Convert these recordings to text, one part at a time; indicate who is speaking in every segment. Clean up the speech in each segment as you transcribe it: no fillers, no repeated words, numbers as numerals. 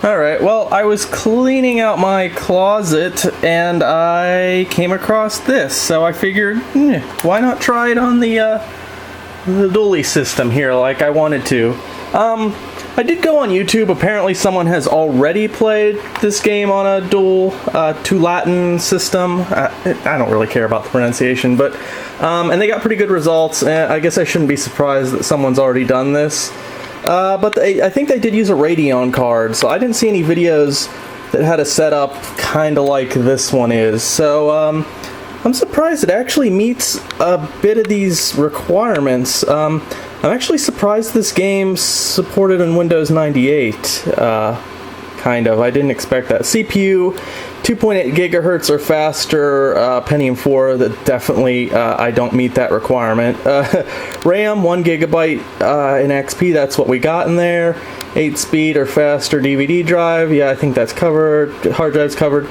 Speaker 1: Alright, well, I was cleaning out my closet and I came across this, so I figured, why not try it on the dually system here like I wanted to. I did go on YouTube. Apparently someone has already played this game on a dual Tualatin system. I don't really care about the pronunciation, but and they got pretty good results, and I guess I shouldn't be surprised that someone's already done this. But I think they did use a Radeon card, so I didn't see any videos that had a setup kind of like this one is. So I'm surprised it actually meets a bit of these requirements. I'm actually surprised this game supported in Windows 98, kind of. I didn't expect that. CPU, 2.8 gigahertz or faster, Pentium 4, that definitely, I don't meet that requirement. RAM, 1 gigabyte in XP, that's what we got in there. 8 speed or faster DVD drive, yeah, I think that's covered. Hard drive's covered.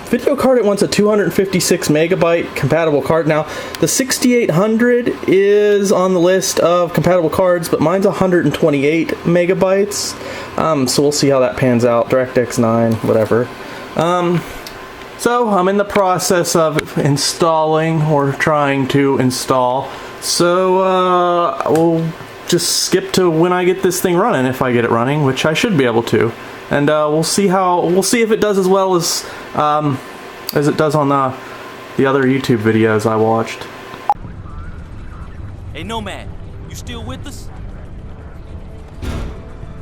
Speaker 1: Video card, it wants a 256 megabyte compatible card. Now, the 6800 is on the list of compatible cards, but mine's 128 megabytes. So we'll see how that pans out. DirectX 9, whatever. So I'm in the process of installing, or trying to install. So we'll just skip to when I get this thing running, if I get it running, which I should be able to. And we'll see if it does as well as it does on the other YouTube videos I watched.
Speaker 2: Hey Nomad, you still with us?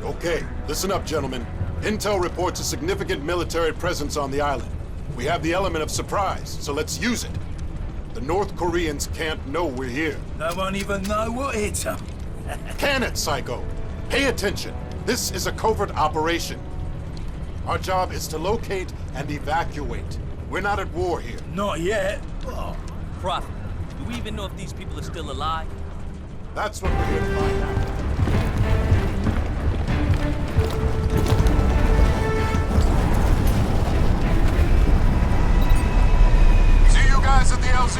Speaker 3: Okay, listen up, gentlemen. Intel reports a significant military presence on the island. We have the element of surprise, so let's use it. The North Koreans can't know we're here.
Speaker 4: No one even know what hit them.
Speaker 3: Can it, Psycho? Pay attention. This is a covert operation. Our job is to locate and evacuate. We're not at war here.
Speaker 4: Not yet.
Speaker 2: Oh, Prophet, do we even know if these people are still alive?
Speaker 3: That's what we're here to find out. See you guys at the LZ.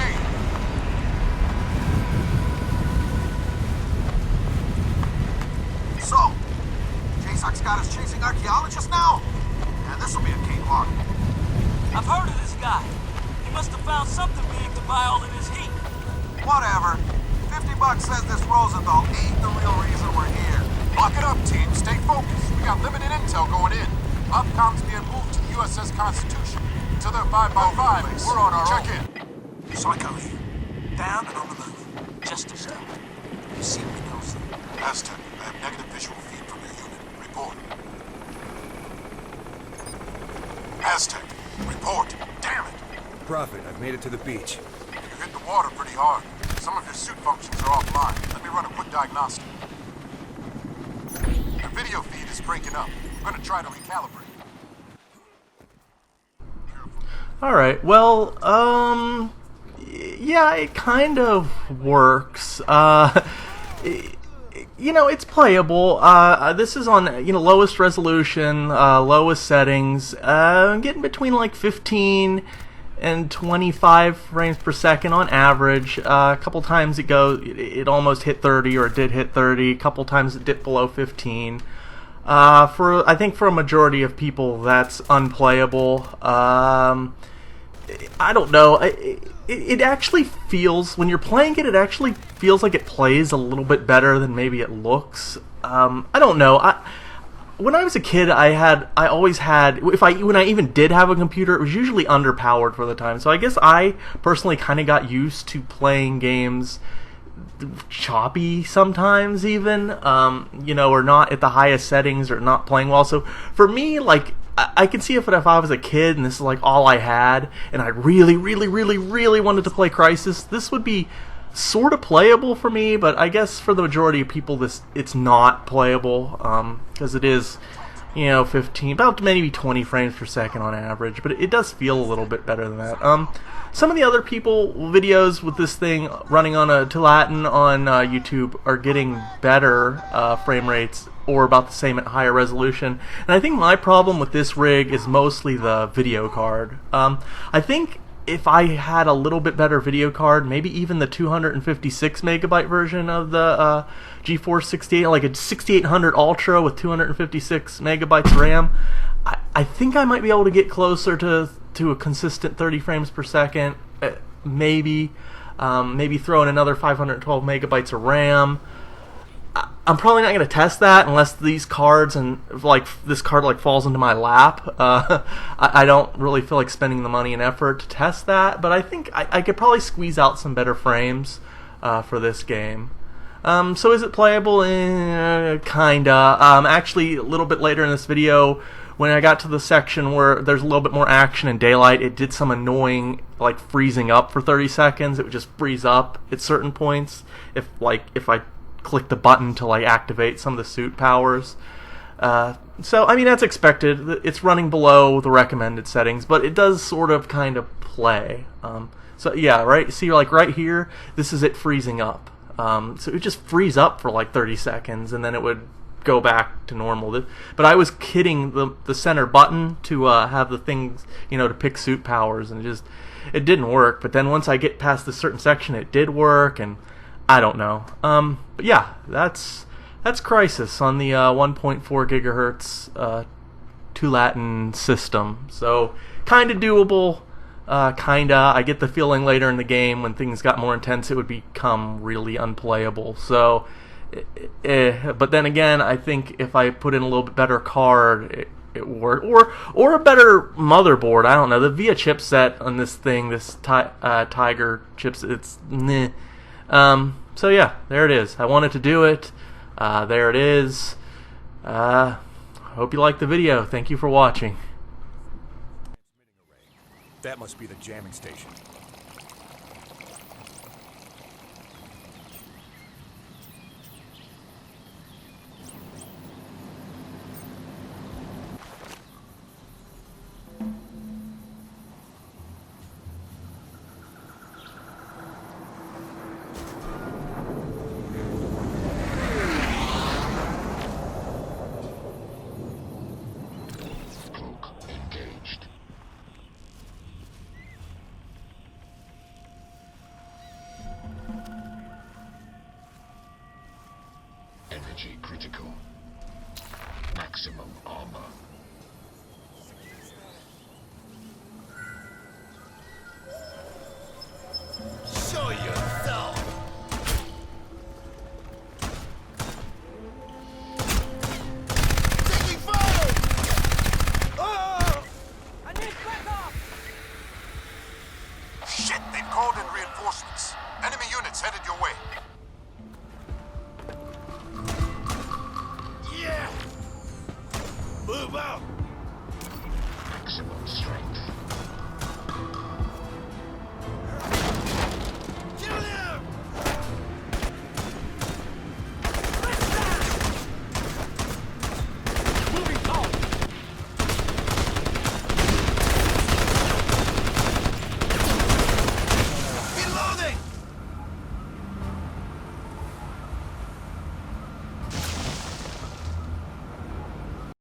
Speaker 5: So, J-Sox got us chasing archaeologists now? And this'll be a cakewalk.
Speaker 2: I've heard of this guy. He must have found something big to buy all of this heat.
Speaker 5: Whatever. $50 says this Rosenthal ain't the real reason we're here.
Speaker 3: Lock it up, team. Stay focused. We got limited intel going in. Upcom's being moved to the USS Constitution. To their 5x5. We're on our own. Check in.
Speaker 5: Psycho here. Down and on the move.
Speaker 2: Just a step.
Speaker 5: You see me know something.
Speaker 3: Aztec, I have negative visual feed from your unit. Report. Aztec, report. Damn it.
Speaker 4: Prophet, I've made it to the beach.
Speaker 3: You hit the water pretty hard. Some of your suit functions are offline. Let me run a quick diagnostic. The video feed is breaking up. I'm gonna try to recalibrate.
Speaker 1: Alright, well, yeah, it kind of works. You know, it's playable. This is on, lowest resolution, lowest settings. Getting between like 15 and 25 frames per second on average. A couple times it almost hit 30, or it did hit 30. A couple times it dipped below 15. I think for a majority of people, that's unplayable. I don't know. It actually feels, when you're playing it, it actually feels like it plays a little bit better than maybe it looks. I don't know. When I was a kid, I always had, when I even did have a computer, it was usually underpowered for the time. So I guess I personally kind of got used to playing games choppy sometimes, even, or not at the highest settings, or not playing well. So for me, like, I can see if I was a kid and this is like all I had, and I really, really, really, really wanted to play Crysis, this would be sort of playable for me. But I guess for the majority of people, it's not playable, because it is, 15, about maybe 20 frames per second on average. But it does feel a little bit better than that. Some of the other videos with this thing running on a Tualatin on YouTube are getting better frame rates, or about the same at higher resolution. And I think my problem with this rig is mostly the video card. I think if I had a little bit better video card, maybe even the 256 megabyte version of the Geforce 68, like a 6800 Ultra with 256 megabytes RAM, I think I might be able to get closer to a consistent 30 frames per second. Maybe throw in another 512 megabytes of RAM. I'm probably not going to test that unless these cards and this card falls into my lap. I don't really feel like spending the money and effort to test that, but I think I could probably squeeze out some better frames for this game. So is it playable? Kinda. Actually, a little bit later in this video, when I got to the section where there's a little bit more action in daylight, it did some annoying freezing up for 30 seconds. It would just freeze up at certain points if I click the button to activate some of the suit powers. So I mean, that's expected. It's running below the recommended settings, but it does sort of kind of play. So yeah, right. See, right here, this is it freezing up. So it would just freeze up for 30 seconds, and then it would go back to normal. But I was hitting the center button to have the things, to pick suit powers, and it didn't work. But then once I get past this certain section, it did work, and I don't know. But yeah, that's Crysis on the 1.4 gigahertz Tualatin system. So kind of doable. Kinda. I get the feeling later in the game when things got more intense, it would become really unplayable. So, but then again, I think if I put in a little bit better card, it worked, or a better motherboard. I don't know. The VIA chipset on this thing, this Tiger chips, it's meh. So yeah, there it is. I wanted to do it. There it is. Hope you liked the video. Thank you for watching.
Speaker 4: That must be the jamming station.
Speaker 6: Energy critical. Maximum armor.
Speaker 5: Show yourself! Taking fire! Oh!
Speaker 2: I need backup!
Speaker 3: Shit, they've called in reinforcements. Enemy units headed your way.
Speaker 5: Yeah! Move out!
Speaker 6: Maximum strength.